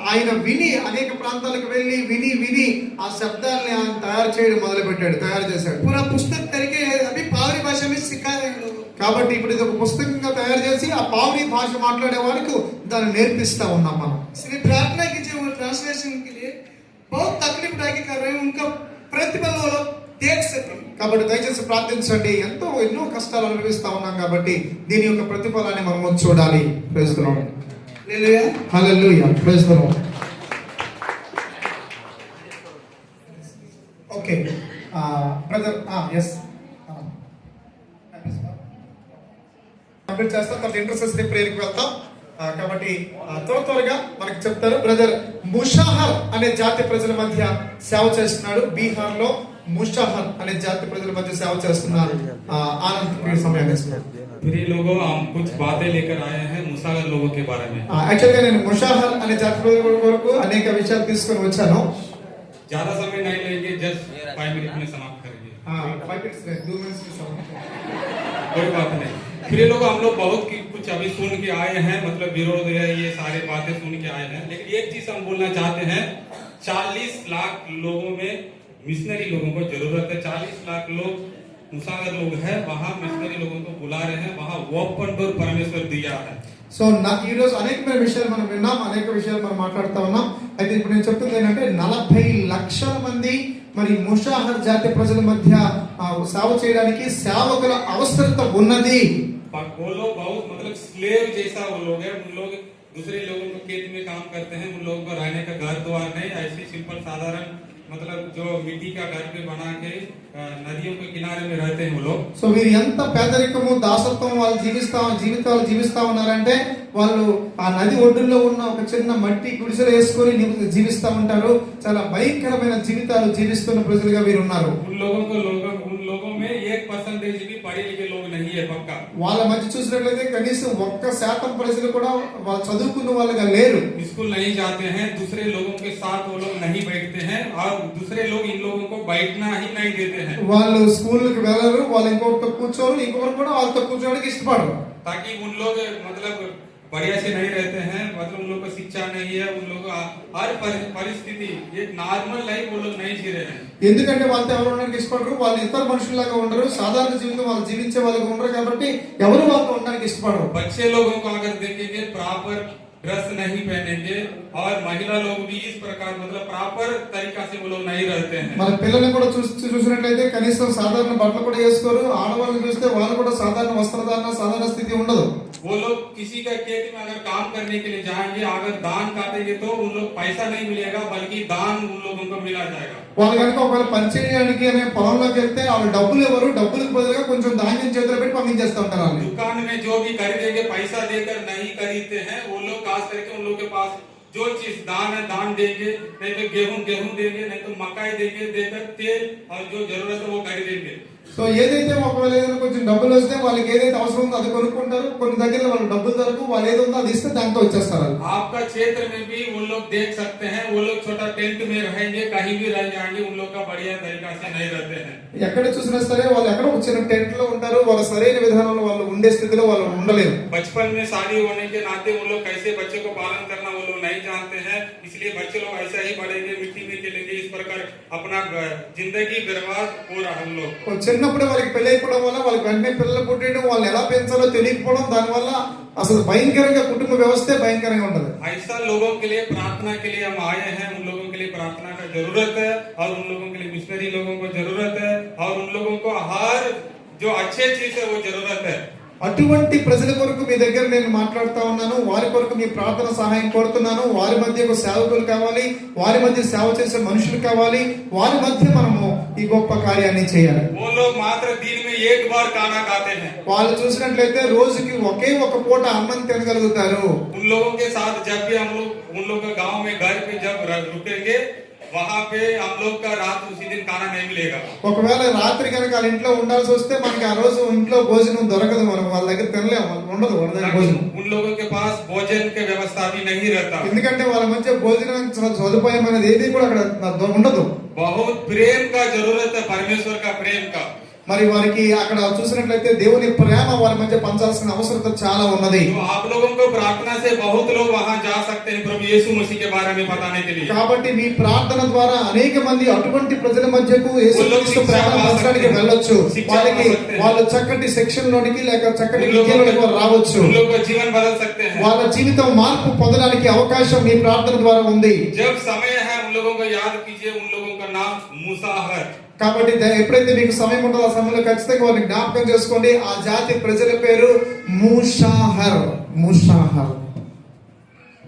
B: ఆయన విని అనేక ప్రాంతాలకు వెళ్ళి విని ఆ శబ్దాన్ని ఆయన తయారు చేయడం మొదలు పెట్టాడు, తయారు చేశాడు.
E: पूरा पुस्तक करके अभी पावरी भाषा में सिखा रहे हैं लोग.
B: కాబట్టి ఇప్పుడు ఇది ఒక పుస్తకంగా తయారు చేసి ఆ పావని భాష మాట్లాడే వారికి దాన్ని నేర్పిస్తా ఉన్నాం మనం.
E: इसलिए प्रार्थना कीजिए वो ट्रांसलेशन के लिए बहुत तकलीफ उठा के कर रहे हैं, उनका प्रतिफल वो लोग देख सके.
B: కాబట్టి దయచేసి ప్రార్థించండి. ఎన్నో కష్టాలు అనుభవిస్తా ఉన్నాం కాబట్టి దీని యొక్క ప్రతిఫలాన్ని మనం చూడాలి. Praise the lord.
E: Hallelujah.
B: Hallelujah. Praise the lord. Okay brother, yes complete చేస్తాం. తర్వాత ఇంటర్సెసరీ ప్రేయర్కి వెళ్తాం. కాబట్టి త్వరగా మనకి చెప్తారు. బ్రదర్ ముషాహర్ అనే జాతి ప్రజల మధ్య సేవ చేస్తున్నాడు. బీహార్ లో ముషాహర్ అనే జాతి ప్రజల మధ్య సేవ చేస్తున్నారు. ఆనంద్ సమయాన్ని ఇస్తున్నారు.
F: फिर ये लोगों हम कुछ बातें लेकर आए हैं मुसागर लोगों के बारे में.
B: యాక్చువల్గా నేను ముషాహర్ అనే జాతి ప్రజల వరకు అనేక విషయాలు తీసుకొని వచ్చాను.
F: ज्यादा समय नहीं लेंगे, जस्ट 5 मिनट में समाप्त करेंगे.
B: 5 minutes 2 minutes में समाप्त.
F: कोई बात नहीं. फिर ये लोग हम लोग बहुत कुछ अभी सुन के आए हैं, मतलब विरोध है, ये सारे बातें सुन के आए हैं. लेकिन एक चीज हम बोलना चाहते हैं, 40 लाख लोगों में मिशनरी लोगों को जरूरत है. 40 लाख लोग मुसागर लोग हैं, वहाँ मिशनरी लोगों को बुला रहे हैं, वहाँ ओपन डोर परमेश्वर दिया है.
B: సో ఈ రోజు అనేకమైన విషయాలు మనం విన్నాం, అనేక విషయాలు మనం మాట్లాడుతూ ఉన్నాం. అయితే ఇప్పుడు నేను చెప్తుంది ఏంటంటే 40 లక్షల మంది మరి ముషాహర్ జాతి ప్రజల మధ్య సేవ చేయడానికి సేవకుల అవసరత ఉన్నది.
F: वो लोग बहुत मतलब स्लेव जैसा वो लोग हैं. उन लोग दूसरे लोगों को खेत में काम करते हैं, उन लोगों को रहने का घर द्वार नहीं, ऐसे सिंपल साधारण मतलब जो मिट्टी का घर पे बना के नदियों के किनारे में रहते हैं वो लोग.
B: సో వీరు ఎంత పేదరికము, దాసత్వం వాళ్ళు జీవితాలు జీవిస్తా ఉన్నారంటే వాళ్ళు ఆ నది ఒడ్డుల్లో ఉన్న ఒక చిన్న మట్టి గుడిసెలు వేసుకొని జీవిస్తా ఉంటారు. చాలా భయంకరమైన జీవితాలు జీవిస్తున్న ప్రజలుగా వీరు ఉన్నారు.
F: उन लोगों में 1% भी पढ़े लिखे लोग नहीं है पक्का.
B: వాళ్ళ మధ్య చూసినట్లయితే కనీసం 1% ప్రజలు కూడా వాళ్ళు చదువుకున్న వాళ్ళుగా లేరు.
F: स्कूल नहीं जाते हैं, दूसरे लोगों के साथ वो लोग नहीं बैठते हैं और दूसरे लोग इन लोगों को बैठना ही नहीं देते हैं.
B: వాళ్ళు స్కూల్కి వెళ్ళరు, వాళ్ళు ఇంకొకరితో కూర్చోరు, ఇంకొకరు కూడా వాళ్ళతో కూర్చోడానికి ఇష్టపడరు.
F: ताकि उन लोग मतलब बढ़िया से नहीं रहते हैं, मतलब उन लोग को शिक्षा नहीं है, उन लोग हर परिस्थिति एक नॉर्मल लाइफ वो लोग नहीं जी रहे हैं.
B: ఎందుకంటే వాళ్ళతో ఎవరు ఉండడానికి ఇష్టపడరు, వాళ్ళు ఇతర మనుషుల్లాగా ఉండరు, సాధారణ జీవితం వాళ్ళు జీవించే వాళ్ళగా ఉండరు కాబట్టి ఎవరు వాళ్ళతో ఉండడానికి ఇష్టపడరు.
F: बच्चे लोगों को अगर देखेंगे प्रॉपर ड्रेस नहीं पहनेंगे और महिला लोग भी इस प्रकार मतलब प्रॉपर तरीका से वो लोग नहीं रहते हैं.
B: మన పిల్లల్ని కూడా చూసినట్లయితే కనీసం సాధారణ బట్టలు కూడా వేసుకోరు. ఆడవాళ్ళని చూస్తే వాళ్ళు కూడా సాధారణ వస్త్రధారణ, సాధారణ స్థితి ఉండదు.
F: वो लोग किसी का खेत में अगर काम करने के लिए जाएंगे, अगर दान काटेंगे तो उन लोग पैसा नहीं मिलेगा, बल्कि दान उन लोगों को मिला जाएगा.
B: వాళ్ళు కనుక ఒకవేళ పని చేయడానికి అనే పొలంలోకి వెళ్తే వాళ్ళు డబ్బులు ఎవరు, డబ్బులకు బదులుగా కొంచెం ధాన్యం చేతిలో పెట్టి పంపించేస్తూ ఉంటారు. వాళ్ళు
F: दुकान में जो भी खरीदेंगे पैसा देकर नहीं खरीदते हैं. वो लोग खास करके उन लोग के पास जो चीज दान है दान देंगे, नहीं तो गेहूं देंगे, नहीं तो मकाई देंगे, देकर तेल और जो जरूरत है वो खरीदेंगे।
B: సో ఏదైతే ఒకవేళ ఏదైనా కొంచెం డబ్బులు వస్తే వాళ్ళకి ఏదైతే అవసరం ఉందో అది కొనుక్కుంటారు. కొన్ని దగ్గర వాళ్ళకి డబ్బులు దొరకు వాళ్ళు ఏది ఉందో అది ఇస్తే దాంతో వచ్చేస్తారు.
F: आपका क्षेत्र में भी उन लोग देख सकते हैं, वो लोग छोटा टेंट में रहेंगे, कहीं भी रह जाएंगे, उन लोग का बढ़िया तरीका से नहीं रहते हैं।
B: ఎక్కడ చూసినా సరే వాళ్ళు ఎక్కడ వచ్చిన టెంట్ లో ఉంటారు. వాళ్ళ సరైన విధానంలో వాళ్ళు ఉండే స్థితిలో వాళ్ళు ఉండలేరు.
F: बचपन में शादी होने के नाते उन लोग कैसे बच्चे को पालन करना वो लोग नहीं जानते हैं, इसलिए बच्चे लोग ऐसा ही बढ़ेंगे, मिट्टी में खेलेंगे, इस प्रकार अपना जिंदगी बर्बाद हो रहा है। हम लोग
B: చిన్నప్పుడు వాళ్ళకి పెళ్లి అయిపోవడం వల్ల వాళ్ళకి వెంటనే పిల్లలు పుట్టడం, వాళ్ళని ఎలా పెంచాలో తెలియకపోవడం, దానివల్ల అసలు భయంకరంగా కుటుంబ వ్యవస్థే భయంకరంగా ఉండదు.
F: ऐसा लोगों के लिए प्रार्थना के लिए हम आए हैं, उन लोगों के लिए प्रार्थना का जरूरत है, और उन लोगों के लिए मिशनरी लोगों को जरूरत है, और उन लोगों को हर जो अच्छे चीज है वो जरूरत है।
B: అటువంటి ప్రజల కొరకు మీ దగ్గర నేను మాట్లాడుతా ఉన్నాను. వారి కొరకు మీ ప్రార్థన సహాయం కోరుతున్నాను. వారి మధ్య సేవకులు కావాలి, వారి మధ్య సేవ చేసే మనుషులు కావాలి. వారి మధ్య మనము ఈ గొప్ప కార్యాన్ని చేయాలి.
F: वो लोग मात्र दिन में एक बार खाना खाते हैं।
B: వాళ్ళు చూసినట్లయితే రోజుకి ఒకే ఒక పూట అన్నం తినగలుగుతారు.
F: उन लोगों के साथ जब भी हम लोग उन लोग के गांव में घर पे जब रुकेंगे, वहां पे हम लोग का रात उसी दिन खाना नहीं मिलेगा।
B: ఒకవేళ రాత్రి కనుక వాళ్ళ ఇంట్లో ఉండాల్సి వస్తే మనకి ఆ రోజు ఇంట్లో భోజనం దొరకదు. మనం వాళ్ళ దగ్గర తినలేము, ఉండదు వాళ్ళ దగ్గర భోజనం.
F: उन लोगों के पास भोजन की व्यवस्था भी नहीं रहता,
B: ఎందుకంటే వాళ్ళ మధ్య భోజనం సదుపాయం అనేది ఏది కూడా అక్కడ ఉండదు.
F: बहुत प्रेम का जरूरत है, परमेश्वर का प्रेम का।
B: మరి వారికి అక్కడ చూసినట్లయితే దేవుని ప్రేమ వారి మధ్య పంచాల్సిన అవసరత చాలా ఉన్నది.
F: तो आप लोगों को प्रार्थना से बहुत लोग वहां जा सकते हैं प्रभु यीशु मसीह के बारे में बताने के लिए।
B: కాబట్టి మీ ప్రార్థన ద్వారా అనేక మంది అటువంటి ప్రజల మధ్యకు యేసుక్రీస్తు ప్రేమను పంచడానికి వెళ్ళొచ్చు. వాళ్ళకి వాళ్ళు చక్కటి సెక్షన్ లోనికి లేక చక్కటి విద్యలోనికి రావచ్చు.
F: उन लोग का जीवन बदल सकते हैं,
B: వాళ్ళ జీవితం మార్పు పొందడానికి అవకాశం మీ ప్రార్థన ద్వారా ఉంది.
F: जब समय है उन लोगों को याद कीजिए, उन लोगों का नाम मूसा है।
B: కాబట్టి ఎప్పుడైతే మీకు సమయం ఉంటుందో ఆ సమయంలో ఖచ్చితంగా వారిని జ్ఞాపకం చేసుకోండి. ఆ జాతి ప్రజల పేరు మూషాహర్. మూషాహర్.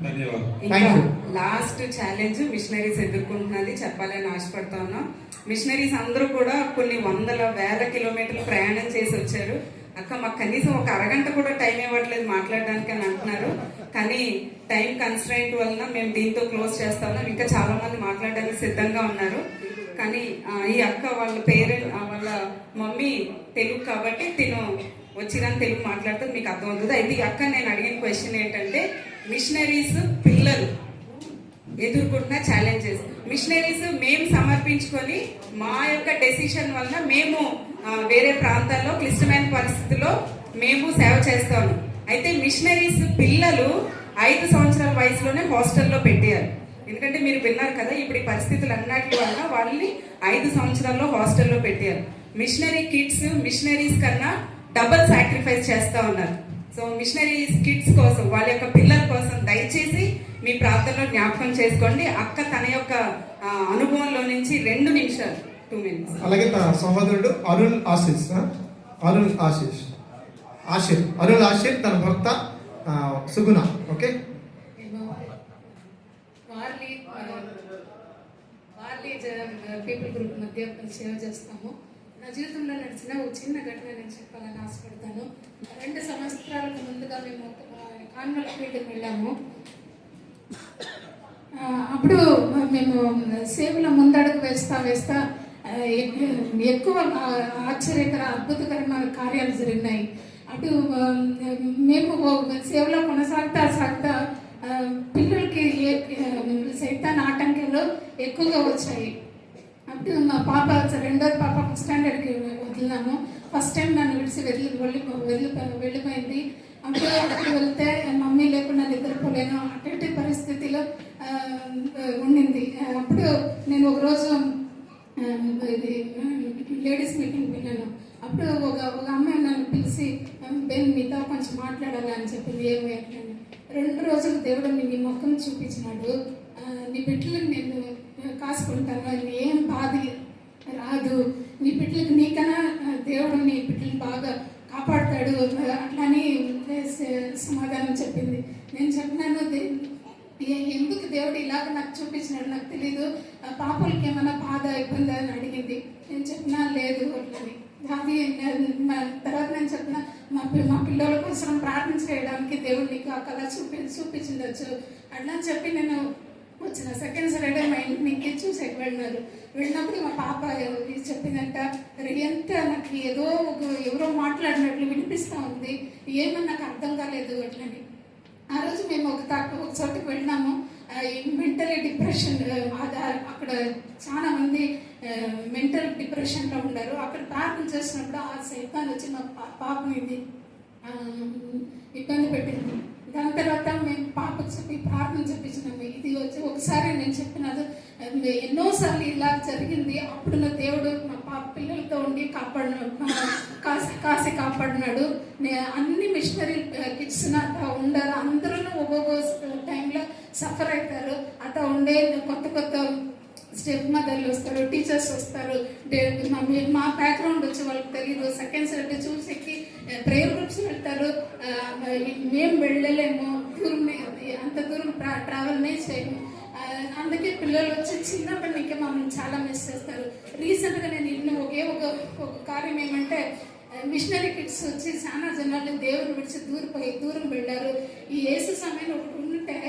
F: धन्यवाद।
B: Thank you.
A: Last challenge missionaries ఎదుర్కొంటున్నది చెప్పాలని ఆశపడతా ఉన్నాం. మిషనరీస్ అందరూ కూడా కొన్ని వందల వేల కిలోమీటర్లు ప్రయాణం చేసి వచ్చారు. అక్క మాకు కనీసం ఒక అరగంట కూడా టైం ఇవ్వట్లేదు మాట్లాడడానికి అని అంటున్నారు. కానీ టైం కన్స్ట్రైంట్ వలన మేము దీంతో క్లోజ్ చేస్తా ఉన్నాం. ఇంకా చాలా మంది మాట్లాడడానికి సిద్ధంగా ఉన్నారు. కానీ ఈ అక్క వాళ్ళ పేరెంట్ వాళ్ళ మమ్మీ తెలుగు కాబట్టి తిను వచ్చిన తెలుగు మాట్లాడితే మీకు అర్థమవుతుంది. అయితే ఈ అక్క నేను అడిగిన క్వశ్చన్ ఏంటంటే, మిషనరీస్ పిల్లలు ఎదుర్కొంటున్న ఛాలెంజెస్. మిషనరీస్ మేము సమర్పించుకొని మా యొక్క డెసిషన్ వలన మేము వేరే ప్రాంతాల్లో క్లిష్టమైన పరిస్థితుల్లో మేము సేవ చేస్తాము. అయితే మిషనరీస్ పిల్లలు 5 సంవత్సరాల వయసులోనే హాస్టల్లో పెట్టారు. ఎందుకంటే మీరు విన్నారు కదా, ఇప్పుడు ఈ పరిస్థితులు అన్నిటి వల్ల వాళ్ళని 5 సంవత్సరాల్లో హాస్టల్లో పెట్టారు. మిషనరీ కిడ్స్ మిషనరీస్ కన్నా డబుల్ సాక్రిఫైస్ చేస్తా ఉన్నారు. సో మిషనరీస్ కిడ్స్ కోసం, వాళ్ళ యొక్క పిల్లల కోసం దయచేసి మీ ప్రార్థనలో జ్ఞాపకం చేసుకోండి. అక్క తన యొక్క అనుభవంలో నుంచి 2 నిమిషాలు 2 minutes.
B: అలాగే తన సహోదరుడు అరుణ్ ఆశిష్ తన భర్త సుగుణ. ఓకే,
G: పీపుల్ గ్రూప్ మధ్య సేవ చేస్తాము. నా జీవితంలో నడిచిన ఒక చిన్న ఘటన నేను చెప్పాలని ఆశపడతాను. 2 సంవత్సరాలకు ముందుగా మేము కాన్వెంట్ మీటింగ్ వెళ్ళాము. అప్పుడు మేము సేవలో ముందడుగు వేస్తా ఎక్కువ ఆశ్చర్యకర అద్భుతకరమైన కార్యాలు జరిగినాయి. అటు మేము సేవలో కొనసాగుతా పిల్లలకి సైతాన్ ఆటంకాలు ఎక్కువగా వచ్చాయి. అప్పుడు మా పాప 2వ పాప ఫస్ట్ స్టాండర్డ్కి వదిలినాము. ఫస్ట్ టైం నన్ను విడిచి వెళ్ళిపోయింది. అప్పుడు అక్కడికి వెళ్తే మమ్మీ లేకుండా నిద్రపోలేను, అటువంటి పరిస్థితిలో ఉండింది. అప్పుడు నేను ఒకరోజు ఇది లేడీస్ మీటింగ్ వెళ్ళాను. అప్పుడు ఒక అమ్మాయి నన్ను పిలిచి, బెన్ మీతో కొంచెం మాట్లాడాలి అని చెప్పింది. ఏమి అట్లా 2 రోజులు దేవుడు నీ ముఖం చూపించినాడు, నీ బిడ్డలకు నేను కాసుకుంటాను, ఏం బాధ రాదు, నీ బిడ్డలకు నీకన్నా దేవుడు నీ బిడ్డలు బాగా కాపాడుతాడు అట్లని సమాధానం చెప్పింది. నేను చెప్పినాను, ఎందుకు దేవుడు ఇలాగ నాకు చూపించినాడు నాకు తెలీదు, పాపలకి ఏమైనా బాధ ఇబ్బంది అని అడిగింది. నేను చెప్పినా లేదు అట్లని. అది తర్వాత నేను చెప్పిన మా పిల్లల కోసం కోసం ప్రార్థన చేయడానికి దేవుడు నీకు ఆ కళ చూపించవచ్చు అట్లా అని చెప్పి నేను వచ్చిన సెకండ్ సాటర్డే మా ఇంటికి చూసి వెళ్ళినారు. వెళ్ళినప్పుడు మా పాప చెప్పిందంట, ఎంత నాకు ఏదో ఎవరో మాట్లాడినట్లు వినిపిస్తూ ఉంది, ఏమని నాకు అర్థం కాలేదు అట్లని. ఆ రోజు మేము ఒక చోటుకి వెళ్ళినాము. మెంటలీ డిప్రెషన్, అక్కడ చాలా మంది మెంటల్ డిప్రెషన్లో ఉన్నారు. అక్కడ ప్రార్థన చేసినప్పుడు ఆ సైతాన్ వచ్చి మా పాపని ఇబ్బంది పెట్టింది. దాని తర్వాత మేము పాపకు చెప్పి ప్రార్థన చెప్పించినాము. ఇది వచ్చి ఒకసారి నేను చెప్పినది ఎన్నోసార్లు ఇలా జరిగింది. అప్పుడు నా దేవుడు మా పిల్లలతో ఉండి కాసి కాపాడినాడు. అన్ని మిషనరీ కిడ్స్ ఉండరు, అందరూ ఒక్కొక్క టైంలో సఫర్ అవుతారు. అత ఉండే కొత్త స్టెప్ మదర్లు వస్తారు, టీచర్స్ వస్తారు. మా బ్యాక్గ్రౌండ్ వచ్చి వాళ్ళకి తెలియదు. సెకండ్ సాటర్డే చూసేకి ప్రేయర్ గ్రూప్స్ వెళ్తారు. మేము వెళ్ళలేము, అంత దూరం ట్రావెల్నే చేయము. అందుకే పిల్లలు వచ్చి చిన్నప్పటి నుంచి మమ్మల్ని చాలా మిస్ చేస్తారు. రీసెంట్గా నేను ఇన్ని ఒక కార్యం ఏమంటే, మిషనరీ కిడ్స్ వచ్చి చాలా జనాలు దేవుని విడిచి దూరం వెళ్ళారు. ఈ యేసు సమయం ఒకటి ఉంటే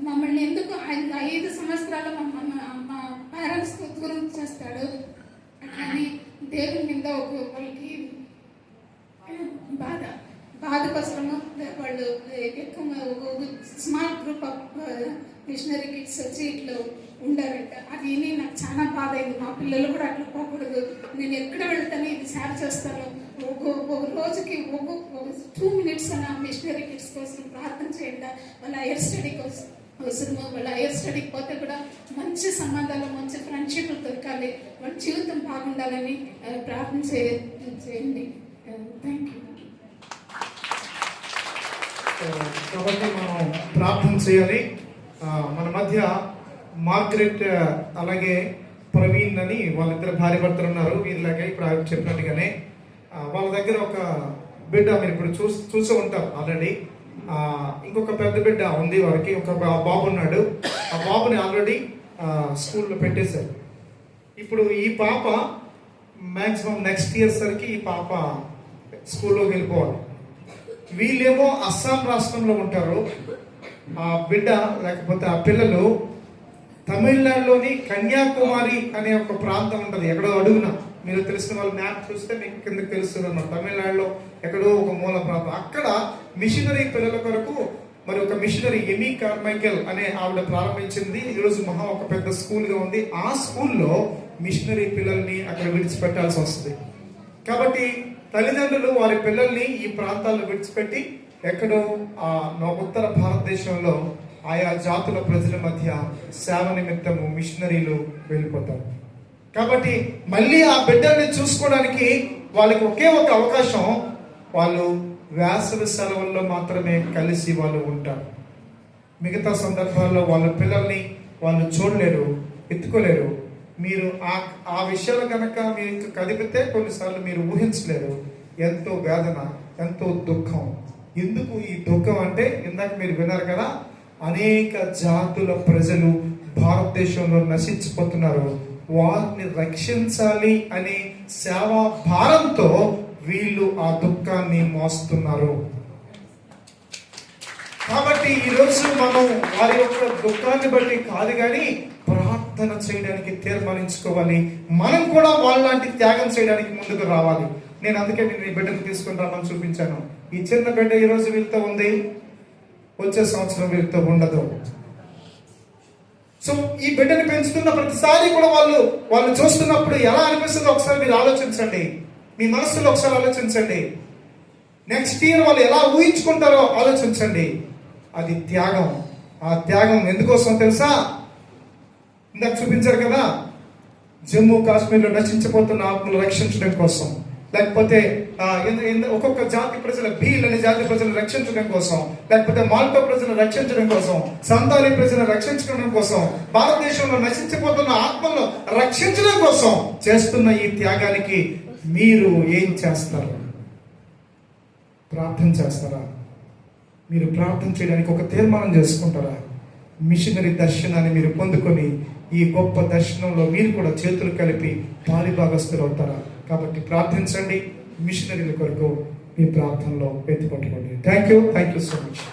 G: మమ్మల్ని ఎందుకు 5 సంవత్సరాలు మా పేరెంట్స్తో దూరం చేస్తాడు అని దేవుని మీద వాళ్ళకి బాధ కోసము వాళ్ళు ఎక్కువ small group of missionary kids వచ్చి ఇట్లా ఉండారంట. అది విని నాకు చాలా బాధ అయింది. మా పిల్లలు కూడా అట్లా పోకూడదు, నేను ఎక్కడ వెళ్తాను ఇది షేర్ చేస్తాను. ఒక రోజుకి ఒక 2 minutes అన్న మిషనరీ కిడ్స్ కోసం ప్రార్థన చేయండి. వాళ్ళ హైయర్ స్టడీ కోసం అవసరము. వాళ్ళ హైయర్ స్టడీకి పోతే కూడా మంచి సంబంధాలు, మంచి ఫ్రెండ్షిప్లు దొరకాలి, వాళ్ళ జీవితం బాగుండాలని ప్రార్థన చేయండి. Thank you.
B: కాబట్టి మనం ప్రార్థన చేయాలి. మన మధ్య మార్గరెట్ అలాగే ప్రవీణ్ అని వాళ్ళిద్దరు భార్య భర్తలు ఉన్నారు. వీళ్ళలాగే ఇప్పుడు చెప్పినట్టుగానే వాళ్ళ దగ్గర ఒక బిడ్డ మీరు ఇప్పుడు చూసే ఉంటారు ఆల్రెడీ. ఇంకొక పెద్ద బిడ్డ ఉంది వారికి, ఒక బాబు ఉన్నాడు. ఆ బాబుని ఆల్రెడీ స్కూల్లో పెట్టేశారు. ఇప్పుడు ఈ పాప మ్యాక్సిమం నెక్స్ట్ ఇయర్ సరికి ఈ పాప స్కూల్లోకి వెళ్ళిపోవాలి. వీళ్ళేమో అస్సాం రాష్ట్రంలో ఉంటారు. ఆ బిడ్డ లేకపోతే ఆ పిల్లలు తమిళనాడులోని కన్యాకుమారి అనే ఒక ప్రాంతం ఉంటుంది, ఎక్కడో అడుగున. మీరు తెలిసిన వాళ్ళు మ్యాప్ చూస్తే మీకు కిందకి తెలుస్తుంది అన్నమాట. తమిళనాడులో ఎక్కడో ఒక మూల ప్రాంతం. అక్కడ మిషనరీ పిల్లల కొరకు మరి ఒక మిషనరీ ఎమీ కార్మైకెల్ అనే ఆవిడ ప్రారంభించింది. ఈరోజు ఒక పెద్ద స్కూల్గా ఉంది. ఆ స్కూల్లో మిషనరీ పిల్లల్ని అక్కడ విడిచిపెట్టాల్సి వస్తుంది. కాబట్టి తల్లిదండ్రులు వారి పిల్లల్ని ఈ ప్రాంతాల్లో విడిచిపెట్టి ఎక్కడో ఉత్తర భారతదేశంలో ఆయా జాతుల ప్రజల మధ్య సేవ నిమిత్తము మిషనరీలు వెళ్ళిపోతారు. కాబట్టి మళ్ళీ ఆ బిడ్డల్ని చూసుకోవడానికి వాళ్ళకి ఒకే ఒక అవకాశం, వాళ్ళు వేసవి సెలవుల్లో మాత్రమే కలిసి వాళ్ళు ఉంటారు. మిగతా సందర్భాల్లో వాళ్ళ పిల్లల్ని వాళ్ళు చూడలేరు, ఎత్తుకోలేరు. మీరు ఆ విషయాలు కనుక మీకు కదిపితే కొన్నిసార్లు మీరు ఊహించలేరు. ఎంతో వేదన, ఎంతో దుఃఖం. ఎందుకు ఈ దుఃఖం అంటే, ఇందాక మీరు విన్నారు కదా, అనేక జాతుల ప్రజలు భారతదేశంలో నశించిపోతున్నారు. వారిని రక్షించాలి అనే సేవా భారంతో వీళ్ళు ఆ దుఃఖాన్ని మోస్తున్నారు. కాబట్టి ఈరోజు మనం వారి యొక్క దుఃఖాన్ని బట్టి కాదు కానీ ప్రార్థన చేయడానికి తీర్మానించుకోవాలి. మనం కూడా వాళ్ళలాంటి త్యాగం చేయడానికి ముందుకు రావాలి. నేను అందుకే నేను ఈ బిడ్డను తీసుకుని రమ్మని చూపించాను. ఈ చిన్న బిడ్డ ఈరోజు వీళ్ళతో ఉంది, వచ్చే సంవత్సరం వీళ్ళతో ఉండదు. సో ఈ బిడ్డని పెంచుతున్న ప్రతిసారి కూడా వాళ్ళు చూస్తున్నప్పుడు ఎలా అనిపిస్తుందో ఒకసారి మీరు ఆలోచించండి. మీ మనసులో ఒకసారి ఆలోచించండి. నెక్స్ట్ ఇయర్ వాళ్ళు ఎలా ఊహించుకుంటారో ఆలోచించండి. అది త్యాగం. ఆ త్యాగం ఎందుకోసం తెలుసా? ఇందాక చూపించారు కదా, జమ్మూ కాశ్మీర్లో నశించిపోతున్న ఆత్మలు రక్షించడం కోసం, లేకపోతే ఒక్కొక్క జాతి ప్రజల భీల్ అనే జాతి ప్రజలను రక్షించడం కోసం, లేకపోతే మాల్టో ప్రజలను రక్షించడం కోసం, సంతాలి ప్రజలను రక్షించడం కోసం, భారతదేశంలో నశించిపోతున్న ఆత్మలను రక్షించడం కోసం చేస్తున్న ఈ త్యాగానికి మీరు ఏం చేస్తారు? ప్రార్థన చేస్తారా? మీరు ప్రార్థన చేయడానికి ఒక తీర్మానం చేసుకుంటారా? మిషనరీ దర్శనాన్ని మీరు పొందుకొని ఈ గొప్ప దర్శనంలో మీరు కూడా చేతులు కలిపి పాలిభాగస్తులు అవుతారా? కాబట్టి ప్రార్థించండి మిషనరీల కొరకు. మీ ప్రార్థనలో ఎత్తిపట్టుకోండి. Thank you so much.